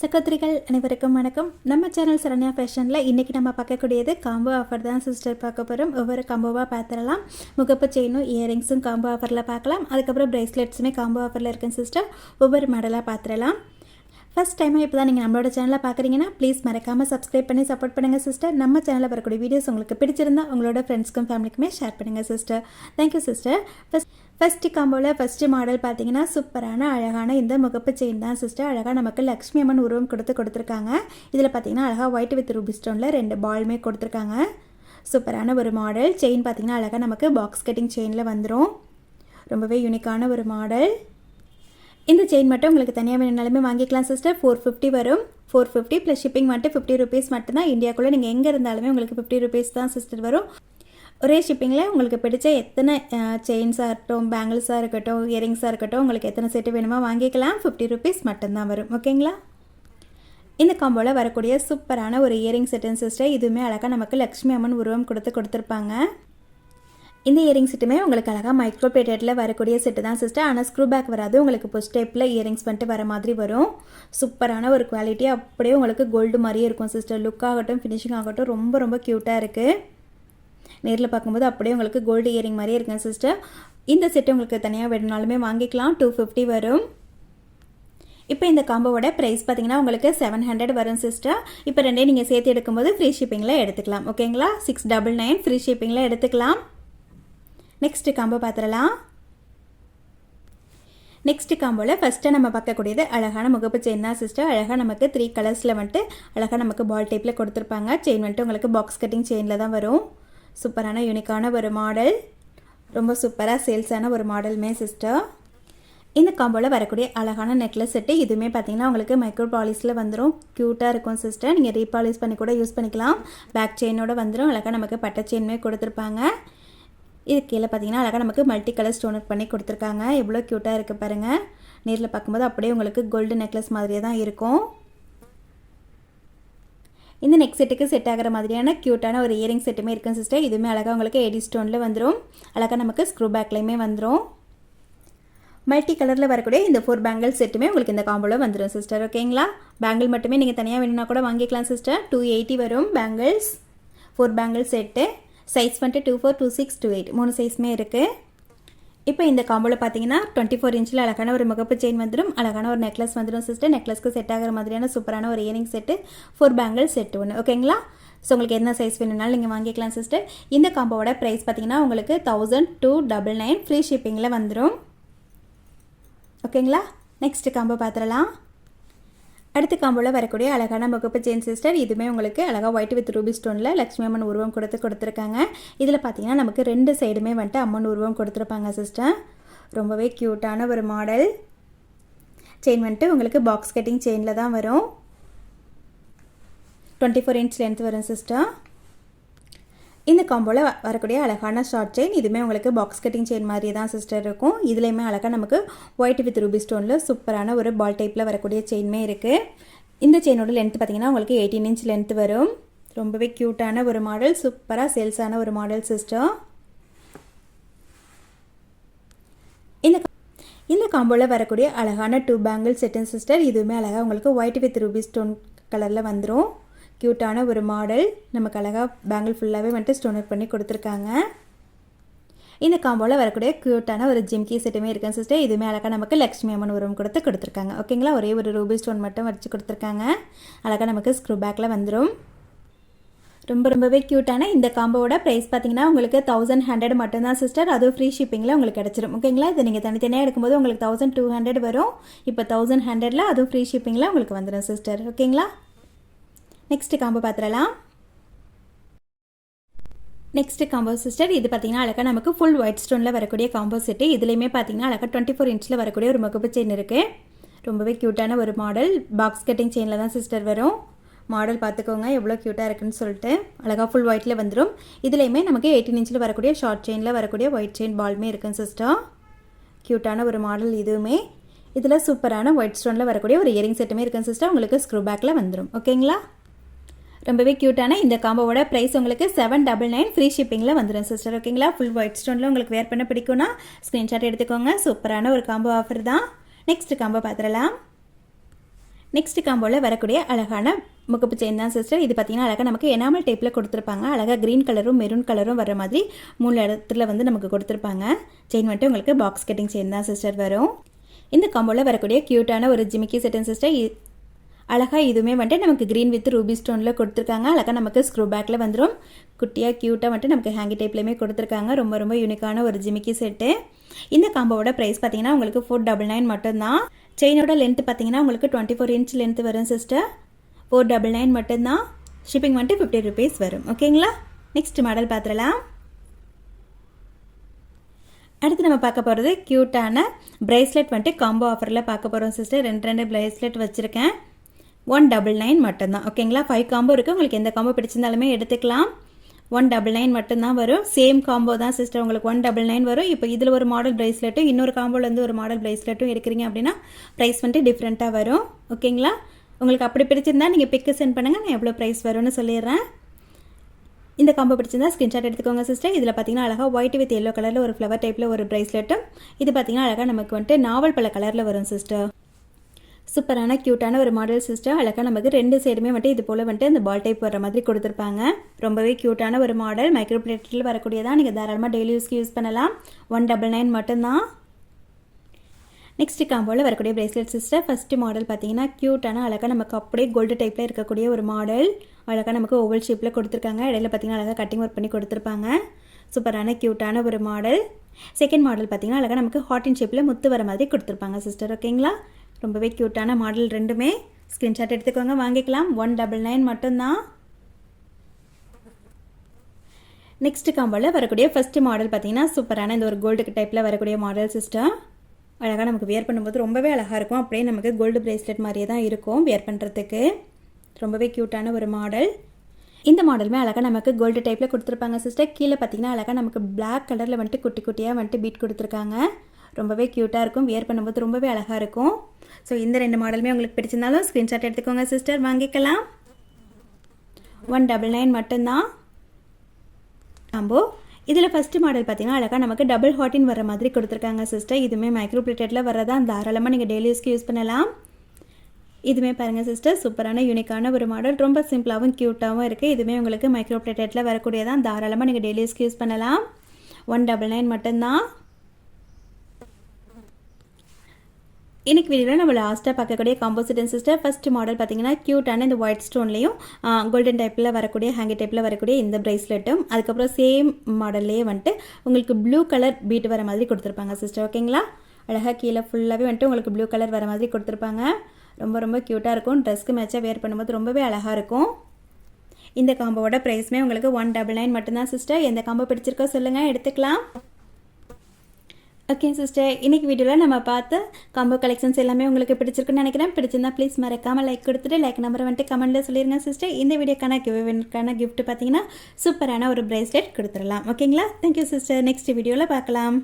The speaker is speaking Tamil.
சகோதரிகள் அனைவருக்கும் வணக்கம். நம்ம சேனல் சரண்யா ஃபேஷனில் இன்றைக்கி நம்ம பார்க்கக்கூடியது காம்போ ஆஃபர் தான் சிஸ்டர். பார்க்க போகிறோம். ஒவ்வொரு காம்போவாக பார்த்துடலாம். முகப்பு செயினும் இயரிங்ஸும் காம்போ ஆஃபரில் பார்க்கலாம். அதுக்கப்புறம் ப்ரேஸ்லெட்ஸுமே காம்போ ஆஃபரில் இருக்குன்னு சிஸ்டர். ஒவ்வொரு மாடலாக பார்த்துடலாம். ஃபஸ்ட் டைமாக இப்போ தான் நீங்கள் நம்மளோட சேனலில் பார்க்குறீங்கன்னா ப்ளீஸ் மறக்காமல் சப்ஸ்கிரைப் பண்ணி சப்போர்ட் பண்ணுங்கள் சிஸ்டர். நம்ம சேனலில் வரக்கூடிய வீடியோஸ் உங்களுக்கு பிடிச்சிருந்தா உங்களோட ஃப்ரெண்ட்ஸ்க்கும் ஃபேமிலிக்குமே ஷேர் பண்ணுங்கள் சிஸ்டர். Thank you sister. ஃபஸ்ட்டு காம்போவில் ஃபஸ்ட்டு மாடல் பார்த்தீங்கன்னா சூப்பரான அழகான இந்த முகப்பு செயின் தான் சிஸ்டர். அழகாக நமக்கு லக்ஷ்மி அம்மன் உருவம் கொடுத்துருக்காங்க. இதில் பார்த்தீங்கன்னா அழகாக ஒயிட் வித் ரூபி ஸ்டோனில் 2 பாலுமே கொடுத்துருக்காங்க. சூப்பரான ஒரு மாடல். செயின் பார்த்தீங்கன்னா அழகாக நமக்கு பாக்ஸ் கட்டிங் செயினில் வந்துடும். ரொம்பவே யூனிக்கான ஒரு மாடல். இந்த செயின் மட்டும் உங்களுக்கு தனியாக வேணுனாலுமே வாங்கிக்கலாம் சிஸ்டர். 450 வரும். 450 ப்ளஸ் ஷிப்பிங் மட்டும் 50 ருபீஸ் மட்டும்தான். இந்தியாக்குள்ளே நீங்கள் எங்கே இருந்தாலுமே உங்களுக்கு 50 ருபீஸ் தான் சிஸ்டர் வரும். ஒரே ஷிப்பிங்கில் உங்களுக்கு பிடிச்ச எத்தனை செயின்ஸாக இருக்கட்டும், பேங்கிள்ஸாக இருக்கட்டும், இயரிங்ஸாக இருக்கட்டும், உங்களுக்கு எத்தனை செட்டு வேணுமோ வாங்கிக்கலாம். 50 ருபீஸ் மட்டும்தான் வரும். ஓகேங்களா? இந்த காம்போவில் வரக்கூடிய சூப்பரான ஒரு இயரிங் செட்டுன்னு சிஸ்டர். இதுவுமே அழகாக நமக்கு லக்ஷ்மி அம்மன் உருவம் கொடுத்துருப்பாங்க. இந்த இயரிங் செட்டுமே உங்களுக்கு அழகாக மைக்ரோ பிளேட்டடில் வரக்கூடிய செட்டு தான் சிஸ்டர். ஆனால் ஸ்க்ரூ பேக் வராது. உங்களுக்கு புஷ் டைப்பில் இயரிங்ஸ் வந்துட்டு வர மாதிரி வரும். சூப்பரான ஒரு குவாலிட்டி. அப்படியே உங்களுக்கு கோல்டு மாதிரியே இருக்கும் சிஸ்டர். லுக் ஆகட்டும், ஃபினிஷிங் ஆகட்டும் ரொம்ப ரொம்ப க்யூட்டாக இருக்குது. நேரில் பார்க்கும்போது அப்படியே உங்களுக்கு கோல்டு இயரிங் மாதிரியே இருக்குங்க சிஸ்டர். இந்த செட்டு உங்களுக்கு தனியாக வேணுனாலுமே வாங்கிக்கலாம். 250 வரும். இப்போ இந்த காம்போவோட ப்ரைஸ் பார்த்தீங்கன்னா உங்களுக்கு 700 வரும் சிஸ்டர். இப்போ ரெண்டையும் நீங்கள் சேர்த்து எடுக்கும்போது ஃப்ரீ ஷிப்பிங்கில் எடுத்துக்கலாம். ஓகேங்களா? 699 ஃப்ரீ ஷிப்பிங்கில் எடுத்துக்கலாம். நெக்ஸ்ட் காம்போ பார்த்துடலாம். நெக்ஸ்ட் காம்போவில் ஃபஸ்ட்டு நம்ம பார்க்கக்கூடியது அழகான முகப்பு செயின் தான் சிஸ்டர். அழகாக நமக்கு 3 கலர்ஸில் வந்துட்டு அழகாக நமக்கு பால் டைப்பில் கொடுத்துருப்பாங்க. செயின் வந்துட்டு உங்களுக்கு பாக்ஸ் கட்டிங் செயினில் தான் வரும். சூப்பரான யூனிக்கான ஒரு மாடல். ரொம்ப சூப்பராக சேல்ஸான ஒரு மாடலுமே சிஸ்டர். இந்த காம்போவில் வரக்கூடிய அழகான நெக்லஸ் செட்டு. இதுவுமே பார்த்தீங்கன்னா உங்களுக்கு மைக்ரோ பாலிஸில் வந்துடும். க்யூட்டாக இருக்கும் சிஸ்டர். நீங்கள் ரீபாலிஷ் பண்ணி கூட யூஸ் பண்ணிக்கலாம். பேக் செயினோட வந்துடும். அழகாக நமக்கு பட்டை செயினுமே கொடுத்துருப்பாங்க. இது கீழே பார்த்தீங்கன்னா அழகாக நமக்கு மல்டி கலர் ஸ்டோன் ஒர்க் பண்ணி கொடுத்துருக்காங்க. எவ்வளோ க்யூட்டாக இருக்குது பாருங்கள். நேரில் பார்க்கும்போது அப்படியே உங்களுக்கு கோல்டு நெக்லஸ் மாதிரியே தான் இருக்கும். இந்த நெக் செட்டுக்கு செட் ஆகிற மாதிரியான க்யூட்டான ஒரு இயரிங் செட்டுமே இருக்குன்னு சிஸ்டர். இதுவுமே அழகாக உங்களுக்கு எடி ஸ்டோனில் வந்துடும். அழகாக நமக்கு ஸ்க்ரூ பேக்லேயுமே வந்துடும். மல்டி கலரில் வரக்கூடிய இந்த 4 பேங்கிள் செட்டுமே உங்களுக்கு இந்த காம்போவில் வந்துடும் சிஸ்டர். ஓகேங்களா? பேங்கிள் மட்டுமே நீங்கள் தனியாக வேணும்னா கூட வாங்கிக்கலாம் சிஸ்டர். 280 வரும் பேங்கிள்ஸ். 4 bangle set. சைஸ் வந்துட்டு 24, 26, 28 3 சைஸுமே இருக்குது. இப்போ இந்த காம்போவில் பார்த்தீங்கன்னா 24 இன்ச்சில் அழகான ஒரு முகப்பு செயின் வந்துடும். அழகான ஒரு நெக்லஸ் வந்துடும் சிஸ்டர். நெக்லஸ்க்கு செட் ஆகிற மாதிரியான சூப்பரான ஒரு இயரிங் செட்டு. 4 பேங்கிள் செட்டு ஒன்று. ஓகேங்களா? ஸோ உங்களுக்கு என்ன சைஸ் வேணும்னாலும் நீங்கள் வாங்கிக்கலாம் சிஸ்டர். இந்த காம்போவோட ப்ரைஸ் பார்த்தீங்கன்னா உங்களுக்கு 1299 ஃப்ரீ ஷிப்பிங்கில் வந்துடும். ஓகேங்களா? நெக்ஸ்ட் காம்போ பார்த்துடலாம். அடுத்த காம்போவில் வரக்கூடிய அழகான முகப்பு செயின் சிஸ்டர். இதுவுமே உங்களுக்கு அழகாக ஒயிட் வித் ரூபி ஸ்டோனில் லக்ஷ்மி அம்மன் உருவம் கொடுத்துருக்காங்க. இதில் பார்த்தீங்கன்னா நமக்கு 2 சைடுமே வந்துட்டு அம்மன் உருவம் கொடுத்துருப்பாங்க சிஸ்டர். ரொம்பவே க்யூட்டான ஒரு மாடல். செயின் வந்துட்டு உங்களுக்கு பாக்ஸ் கட்டிங் செயினில் தான் வரும். 24 இன்ச் லென்த் வரும் சிஸ்டர். இந்த காம்போவில் வரக்கூடிய அழகான ஷார்ட் செயின். இதுவுமே உங்களுக்கு பாக்ஸ் கட்டிங் செயின் மாதிரி தான் சிஸ்டர் இருக்கும். இதுலேயுமே அழகாக நமக்கு ஒயிட் வித் ரூபி ஸ்டோனில் சூப்பரான ஒரு பால் டைப்பில் வரக்கூடிய செயின்மே இருக்குது. இந்த செயினோட லென்த் பார்த்தீங்கன்னா உங்களுக்கு 18 இன்ச் லென்த் வரும். ரொம்பவே க்யூட்டான ஒரு மாடல். சூப்பராக சேல்ஸான ஒரு மாடல் சிஸ்டர். இந்த காம்போவில் வரக்கூடிய அழகான 2 பேங்கிள் செட்டுன்னு சிஸ்டர். இதுவுமே அழகாக உங்களுக்கு ஒயிட் வித் ரூபி ஸ்டோன் கலரில் வந்துடும். க்யூட்டான ஒரு மாடல். நமக்கு அழகாக பேங்கிள் ஃபுல்லாகவே வந்துட்டு ஸ்டோன் ஒர்க் பண்ணி கொடுத்துருக்காங்க. இந்த காம்போவில் வரக்கூடிய க்யூட்டான ஒரு ஜிம்கி செட்டுமே இருக்குன்னு சிஸ்டர். இதுவுமே அழகாக நமக்கு லக்ஷ்மி அம்மன் உருவம் கொடுத்துருக்காங்க. ஓகேங்களா? ஒரே ஒரு ரூபி ஸ்டோன் மட்டும் வச்சு கொடுத்துருக்காங்க. அழகாக நமக்கு ஸ்க்ரூ பேக்கில் வந்துடும். ரொம்பவே க்யூட்டான இந்த காம்போவோட ப்ரைஸ் பார்த்தீங்கன்னா உங்களுக்கு 1100 மட்டும்தான் சிஸ்டர். அதுவும் ஃப்ரீ ஷிப்பிங்கில் உங்களுக்கு கிடச்சிரும். ஓகேங்களா? இது நீங்கள் தனித்தனியாக எடுக்கும்போது உங்களுக்கு 1200 வரும். இப்போ 1100ல் அதுவும் ஃப்ரீ ஷிப்பிங்கில் உங்களுக்கு வந்துடும் சிஸ்டர். ஓகேங்களா? நெக்ஸ்ட் காம்போ பார்த்துடலாம். Next combo sister. இது பார்த்தீங்கன்னா அழகாக நமக்கு ஃபுல் ஒயிட் ஸ்டோனில் வரக்கூடிய காம்போ செட்டு. இதுலேயுமே பார்த்தீங்கன்னா அழகாக 24 இன்ச்சில் வரக்கூடிய ஒரு முகப்பு செயின் இருக்குது. ரொம்பவே க்யூட்டான ஒரு மாடல். பாக்ஸ் கட்டிங் செயினில் தான் சிஸ்டர் வரும். மாடல் பார்த்துக்கோங்க எவ்வளோ க்யூட்டாக இருக்குன்னு சொல்லிட்டு. அழகாக ஃபுல் ஒயிட்டில் வந்துடும். இதுலேயுமே நமக்கு 18 இன்ச்சில் வரக்கூடிய ஷார்ட் செயினில் வரக்கூடிய ஒயிட் செயின் பால்மே இருக்குன்னு சிஸ்டர். க்யூட்டான ஒரு மாடல் இதுவுமே. இதில் சூப்பரான ஒயிட் ஸ்டோனில் வரக்கூடிய ஒரு இயரிங் செட்டுமே இருக்குன்னு சிஸ்டர். உங்களுக்கு ஸ்க்ரூ பேக்கில் வந்துடும். ஓகேங்களா? ரொம்பவே க்யூட்டான இந்த காம்போவோட ப்ரைஸ் உங்களுக்கு 799 ஃப்ரீ ஷிப்பிங்கில் வந்துடும் சிஸ்டர். ஓகேங்களா? ஃபுல் ஒயிட் ஸ்டோனில் உங்களுக்கு வேர் பண்ண பிடிக்கும்னா ஸ்க்ரீன்ஷாட் எடுத்துக்கோங்க. சூப்பரான ஒரு காம்போ ஆஃபர் தான். நெக்ஸ்ட் காம்போ பார்த்துடலாம். நெக்ஸ்ட் காம்போவில் வரக்கூடிய அழகான முகப்பு செயின் தான் சிஸ்டர். இது பார்த்திங்கன்னா அழகாக நமக்கு எனாமல் டைப்பில் கொடுத்துருப்பாங்க. அழகாக க்ரீன் கலரும் மெரூன் கலரும் வர மாதிரி 3 இடத்துல வந்து நமக்கு கொடுத்துருப்பாங்க. செயின் வந்துட்டு உங்களுக்கு பாக்ஸ் கட்டிங் செயின் தான் சிஸ்டர் வரும். இந்த காம்போவில் வரக்கூடிய க்யூட்டான ஒரு ஜிமிக்கி செட்டன் சிஸ்டர். அழகாக இதுவுமே வந்துட்டு நமக்கு க்ரீன் வித் ரூபி ஸ்டோனில் கொடுத்துருக்காங்க. அழகாக நமக்கு ஸ்க்ரூ பேக்கில் வந்துடும். குட்டியாக க்யூட்டாக வந்துட்டு நமக்கு ஹேங்கி டைப்லேயுமே கொடுத்துருக்காங்க. ரொம்ப ரொம்ப யூனிக்கான ஒரு ஜிமிக்கி செட்டு. இந்த காம்போவோட ப்ரைஸ் பார்த்தீங்கன்னா உங்களுக்கு 499 மட்டும்தான். செயினோட லென்த் பார்த்தீங்கன்னா உங்களுக்கு 24 இன்ச் லென்த் வரும் சிஸ்டர். 499 மட்டும்தான். ஷிப்பிங் வந்துட்டு 50 rupees வரும். ஓகேங்களா? நெக்ஸ்ட் மாடல் பார்த்துடலாம். அடுத்து நம்ம பார்க்க போகிறது க்யூட்டான ப்ரேஸ்லெட் வந்துட்டு காம்போ ஆஃபரில் பார்க்க போகிறோம் சிஸ்டர். 2 ப்ரேஸ்லெட் வச்சுருக்கேன். 199 மட்டும்தான். ஓகேங்களா? 5 காம்போ இருக்குது. உங்களுக்கு எந்த காம்போ பிடிச்சிருந்தாலுமே எடுத்துக்கலாம். 199 மட்டும்தான் வரும். சேம் காம்போ தான் சிஸ்டர். உங்களுக்கு 199 வரும். இப்போ இதில் ஒரு மாடல் ப்ரேஸ்லெட்டும் இன்னொரு காம்போலேருந்து ஒரு மாடல் ப்ரேஸ்லெட்டும் எடுக்கிறீங்க அப்படின்னா ப்ரைஸ் வந்துட்டு டிஃப்ரெண்ட்டாக வரும். ஓகேங்களா? உங்களுக்கு அப்படி பிடிச்சிருந்தா நீங்கள் பிக்கு சென்ட் பண்ணுங்கள். நான் எவ்வளோ ப்ரைஸ் வரும்னு சொல்லிடுறேன். இந்த காம்போ பிடிச்சிருந்தா ஸ்க்ரீன்ஷாட் எடுத்துக்கோங்க சிஸ்டர். இதில் பார்த்தீங்கன்னா அழகாக ஒயிட் வித் எல்லோ கலரில் ஒரு ஃப்ளவர் டைப்பில் ஒரு ப்ரேஸ்லெட்டும், இது பார்த்தீங்கன்னா அழகாக நமக்கு வந்துட்டு நாவல் பல கலரில் வரும் சிஸ்டர். சூப்பரான க்யூட்டான ஒரு மாடல் சிஸ்டர். அழகாக நமக்கு 2 சைடுமே வந்துட்டு இது போல் வந்துட்டு அந்த பால் டைப் வர மாதிரி கொடுத்துருப்பாங்க. ரொம்பவே க்யூட்டான ஒரு மாடல். மைக்ரோ பிளேட்டில் வரக்கூடியதான். நீங்கள் தாராளமாக டெய்லி யூஸ்க்கு யூஸ் பண்ணலாம். 199 மட்டும்தான். நெக்ஸ்ட் காம்போவில் வரக்கூடிய பிரேஸ்லெட் சிஸ்டர். ஃபஸ்ட்டு மாடல் பார்த்தீங்கன்னா க்யூட்டான அழகாக நமக்கு அப்படியே கோல்டு டைப்பில் இருக்கக்கூடிய ஒரு மாடல். அழகாக நமக்கு ஓவல் ஷேப்பில் கொடுத்துருக்காங்க. இடையில பார்த்தீங்கன்னா அழகாக கட்டிங் ஒர்க் பண்ணி கொடுத்துருப்பாங்க. சூப்பரான க்யூட்டான ஒரு மாடல். செகண்ட் மாடல் பார்த்தீங்கன்னா அழகாக நமக்கு ஹார்டின் ஷேப்பில் முத்து வர மாதிரி கொடுத்துருப்பாங்க சிஸ்டர். ஓகேங்களா? ரொம்பவே க்யூட்டான மாடல். ரெண்டுமே ஸ்க்ரீன்ஷாட் எடுத்துக்கோங்க, வாங்கிக்கலாம். 199 மட்டும்தான். நெக்ஸ்ட் காம்போவில் வரக்கூடிய ஃபஸ்ட்டு மாடல் பார்த்தீங்கன்னா சூப்பரான இந்த ஒரு கோல்டு டைப்பில் வரக்கூடிய மாடல் சிஸ்டர். அழகாக நமக்கு வியர் பண்ணும்போது ரொம்பவே அழகாக இருக்கும். அப்படியே நமக்கு கோல்டு பிரேஸ்லெட் மாதிரியே தான் இருக்கும் வியர் பண்ணுறதுக்கு. ரொம்பவே க்யூட்டான ஒரு மாடல். இந்த மாடலுமே அழகாக நமக்கு கோல்டு டைப்பில் கொடுத்துருப்பாங்க சிஸ்டர். கீழே பார்த்தீங்கன்னா அழகாக நமக்கு பிளாக் கலரில் வந்துட்டு குட்டி குட்டியாக வந்துட்டு பீட் கொடுத்துருக்காங்க. ரொம்பவே க்யூட்டாக இருக்கும். வியர் பண்ணும்போது ரொம்பவே அழகாக இருக்கும். ஸோ இந்த 2 மாடலுமே உங்களுக்கு பிடிச்சிருந்தாலும் ஸ்க்ரீன்ஷாட் எடுத்துக்கோங்க சிஸ்டர், வாங்கிக்கலாம். 199 மட்டும்தான் காம்போ. இதில் ஃபஸ்ட்டு மாடல் பார்த்தீங்கன்னா அழகாக நமக்கு டபுள் ஹாட்டின் வர மாதிரி கொடுத்துருக்காங்க சிஸ்டர். இதுவுமே மைக்ரோ பிளேட்டடில் வரதான். தாராளமாக நீங்கள் டெய்லி யூஸ்க்கு யூஸ் பண்ணலாம். இதுவுமே பாருங்கள் சிஸ்டர், சூப்பரான யூனிக்கான ஒரு மாடல். ரொம்ப சிம்பிளாகவும் க்யூட்டாகவும் இருக்குது. இதுவுமே உங்களுக்கு மைக்ரோ பிளேட்டடில் வரக்கூடியதான். தாராளமாக நீங்கள் டெய்லி யூஸ்க்கு யூஸ் பண்ணலாம். 199 மட்டும்தான். இன்றைக்கி வீடியோவில் நம்ம லாஸ்ட்டாக பார்க்கக்கூடிய காம்போசிட்டன் சிஸ்டர். ஃபஸ்ட் மாடல் பார்த்தீங்கன்னா க்யூட்டான இந்த ஒயிட் ஸ்டோன்லேயும் கோல்டன் டைப்பில் வரக்கூடிய ஹேங்கி டைப்பில் வரக்கூடிய இந்த ப்ரேஸ்லெட்டும், அதுக்கப்புறம் சேம் மாடல்லையே வந்துட்டு உங்களுக்கு ப்ளூ கலர் பீட் வர மாதிரி கொடுத்துருப்பாங்க சிஸ்டர். ஓகேங்களா? அழகாக கீழே ஃபுல்லாகவே வந்துட்டு உங்களுக்கு ப்ளூ கலர் வர மாதிரி கொடுத்துருப்பாங்க. ரொம்ப ரொம்ப க்யூட்டாக இருக்கும். ட்ரெஸ்க்கு மேட்சாக வேர் பண்ணும்போது ரொம்பவே அழகாக இருக்கும். இந்த காம்போவோட ப்ரைஸுமே உங்களுக்கு 199 மட்டும்தான் சிஸ்டர். எந்த காம்போ பிடிச்சிருக்கோ சொல்லுங்கள், எடுத்துக்கலாம். ஓகே சிஸ்டர், இன்றைக்கி வீடியோவில் நம்ம பார்த்து காம்போ கலெக்ஷன்ஸ் எல்லாமே உங்களுக்கு பிடிச்சிருக்குன்னு நினைக்கிறேன். பிடிச்சிருந்தா ப்ளீஸ் மறக்காமல் லைக் கொடுத்துட்டு லைக் நம்பரை வந்துட்டு கமெண்ட்டில் சொல்லிடுங்க சிஸ்டர். இந்த வீடியோக்கான கிவ்அவேக்கான கிஃப்ட் பார்த்தீங்கன்னா சூப்பரான ஒரு ப்ரேஸ்லெட் கொடுத்துடலாம். ஓகேங்களா? Thank you sister. நெக்ஸ்ட் வீடியோவில் பார்க்கலாம்.